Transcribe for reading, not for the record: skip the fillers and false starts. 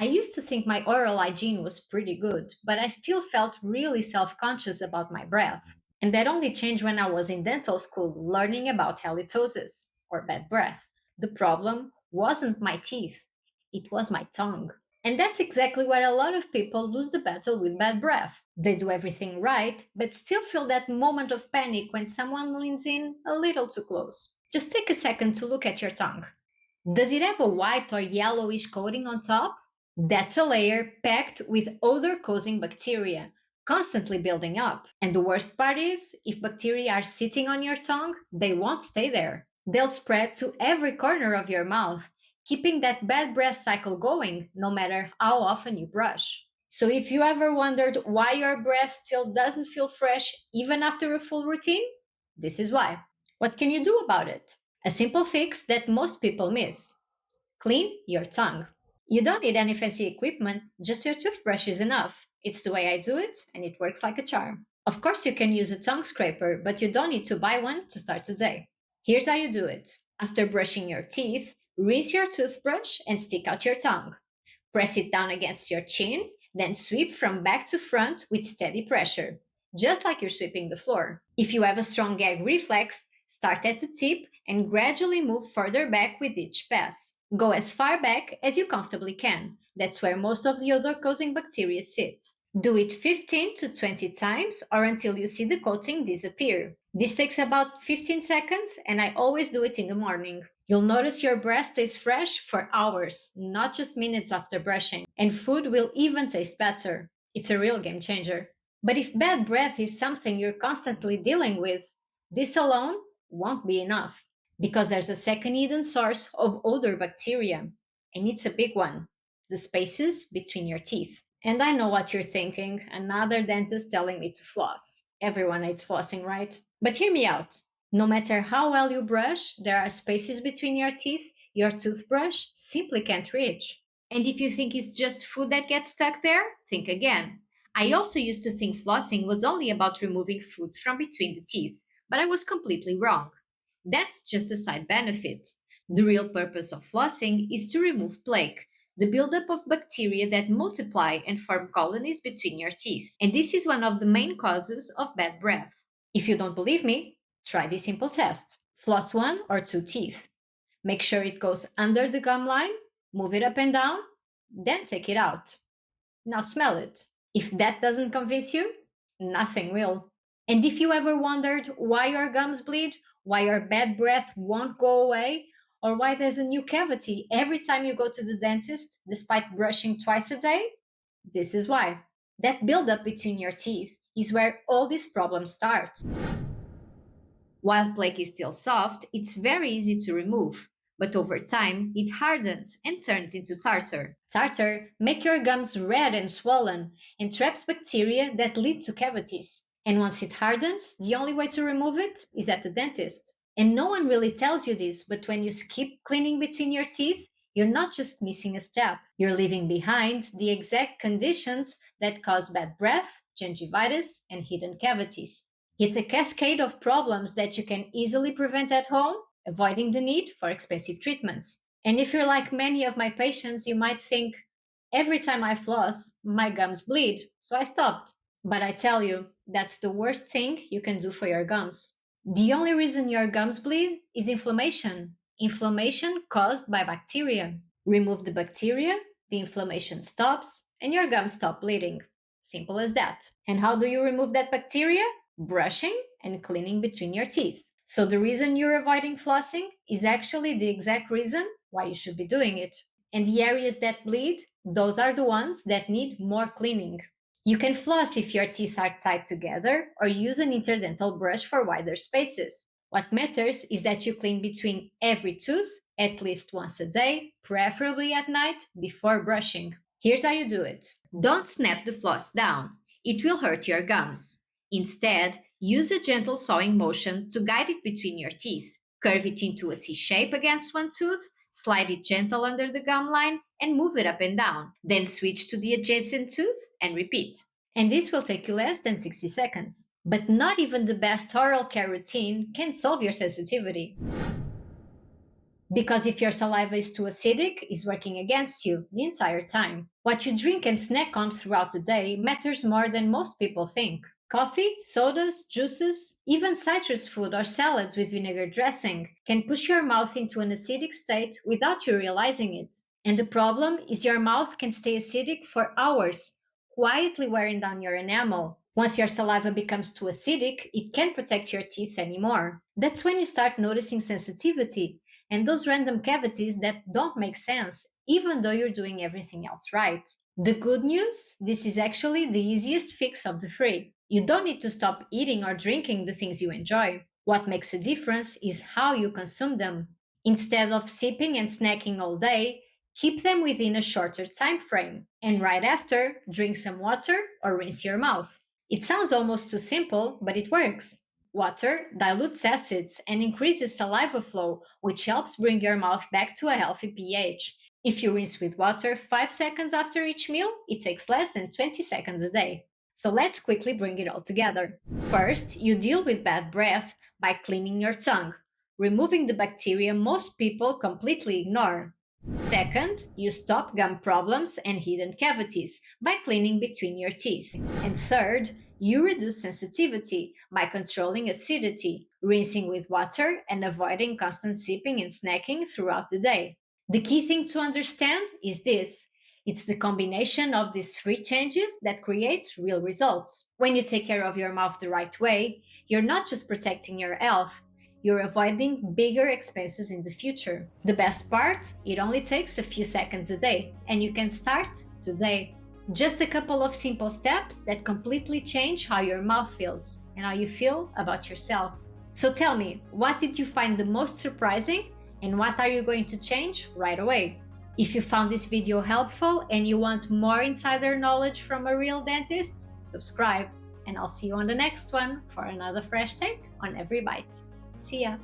I used to think my oral hygiene was pretty good, but I still felt really self conscious about my breath. And that only changed when I was in dental school learning about halitosis, or bad breath. The problem wasn't my teeth, it was my tongue. And that's exactly where a lot of people lose the battle with bad breath. They do everything right, but still feel that moment of panic when someone leans in a little too close. Just take a second to look at your tongue. Does it have a white or yellowish coating on top? That's a layer packed with odor causing bacteria, constantly building up. And the worst part is, if bacteria are sitting on your tongue, they won't stay there. They'll spread to every corner of your mouth, keeping that bad breath cycle going no matter how often you brush. So, if you ever wondered why your breath still doesn't feel fresh even after a full routine, this is why. What can you do about it? A simple fix that most people miss: clean your tongue. You don't need any fancy equipment, just your toothbrush is enough. It's the way I do it, and it works like a charm. Of course, you can use a tongue scraper, but you don't need to buy one to start today. Here's how you do it. After brushing your teeth, rinse your toothbrush and stick out your tongue. Press it down against your chin, then sweep from back to front with steady pressure, just like you're sweeping the floor. If you have a strong gag reflex, start at the tip and gradually move further back with each pass. Go as far back as you comfortably can. That's where most of the odor causing bacteria sit. Do it 15 to 20 times or until you see the coating disappear. This takes about 15 seconds, and I always do it in the morning. You'll notice your breath stays fresh for hours, not just minutes after brushing, and food will even taste better. It's a real game changer. But if bad breath is something you're constantly dealing with, this alone won't be enough, because there's a second hidden source of odor bacteria, and it's a big one: the spaces between your teeth. And I know what you're thinking: another dentist telling me to floss. Everyone hates flossing, right? But hear me out. No matter how well you brush, there are spaces between your teeth your toothbrush simply can't reach. And if you think it's just food that gets stuck there, think again. I also used to think flossing was only about removing food from between the teeth, but I was completely wrong. That's just a side benefit. The real purpose of flossing is to remove plaque, the buildup of bacteria that multiply and form colonies between your teeth. And this is one of the main causes of bad breath. If you don't believe me, try this simple test. Floss one or two teeth. Make sure it goes under the gum line, move it up and down, then take it out. Now smell it. If that doesn't convince you, nothing will. And if you ever wondered why your gums bleed, why your bad breath won't go away, or why there's a new cavity every time you go to the dentist despite brushing twice a day, this is why. That buildup between your teeth is where all these problems start. While plaque is still soft, it's very easy to remove, but over time it hardens and turns into tartar. Tartar makes your gums red and swollen and traps bacteria that lead to cavities. And once it hardens, the only way to remove it is at the dentist. And no one really tells you this, but when you skip cleaning between your teeth, you're not just missing a step, you're leaving behind the exact conditions that cause bad breath, gingivitis, and hidden cavities. It's a cascade of problems that you can easily prevent at home, avoiding the need for expensive treatments. And if you're like many of my patients, you might think, every time I floss, my gums bleed, so I stopped. But I tell you, that's the worst thing you can do for your gums. The only reason your gums bleed is inflammation. Inflammation caused by bacteria. Remove the bacteria, the inflammation stops, and your gums stop bleeding. Simple as that. And how do you remove that bacteria? Brushing and cleaning between your teeth. So the reason you're avoiding flossing is actually the exact reason why you should be doing it. And the areas that bleed, those are the ones that need more cleaning. You can floss if your teeth are tight together or use an interdental brush for wider spaces. What matters is that you clean between every tooth at least once a day, preferably at night before brushing. Here's how you do it. Don't snap the floss down. It will hurt your gums. Instead, use a gentle sawing motion to guide it between your teeth. Curve it into a C shape against one tooth, slide it gentle under the gum line, and move it up and down. Then switch to the adjacent tooth and repeat. And this will take you less than 60 seconds. But not even the best oral care routine can solve your sensitivity. Because if your saliva is too acidic, it's working against you the entire time. What you drink and snack on throughout the day matters more than most people think. Coffee, sodas, juices, even citrus food or salads with vinegar dressing can push your mouth into an acidic state without you realizing it. And the problem is your mouth can stay acidic for hours, quietly wearing down your enamel. Once your saliva becomes too acidic, it can't protect your teeth anymore. That's when you start noticing sensitivity and those random cavities that don't make sense, even though you're doing everything else right. The good news, this is actually the easiest fix of the three. You don't need to stop eating or drinking the things you enjoy. What makes a difference is how you consume them. Instead of sipping and snacking all day, keep them within a shorter time frame. And right after, drink some water or rinse your mouth. It sounds almost too simple, but it works. Water dilutes acids and increases saliva flow, which helps bring your mouth back to a healthy pH. If you rinse with water 5 seconds after each meal, it takes less than 20 seconds a day. So let's quickly bring it all together. First, you deal with bad breath by cleaning your tongue, removing the bacteria most people completely ignore. Second, you stop gum problems and hidden cavities by cleaning between your teeth. And third, you reduce sensitivity by controlling acidity, rinsing with water, and avoiding constant sipping and snacking throughout the day. The key thing to understand is this: it's the combination of these three changes that creates real results. When you take care of your mouth the right way, you're not just protecting your health, you're avoiding bigger expenses in the future. The best part, it only takes a few seconds a day, and you can start today. Just a couple of simple steps that completely change how your mouth feels and how you feel about yourself. So tell me, what did you find the most surprising, and what are you going to change right away? If you found this video helpful and you want more insider knowledge from a real dentist, subscribe, and I'll see you on the next one for another fresh take on every bite. See ya!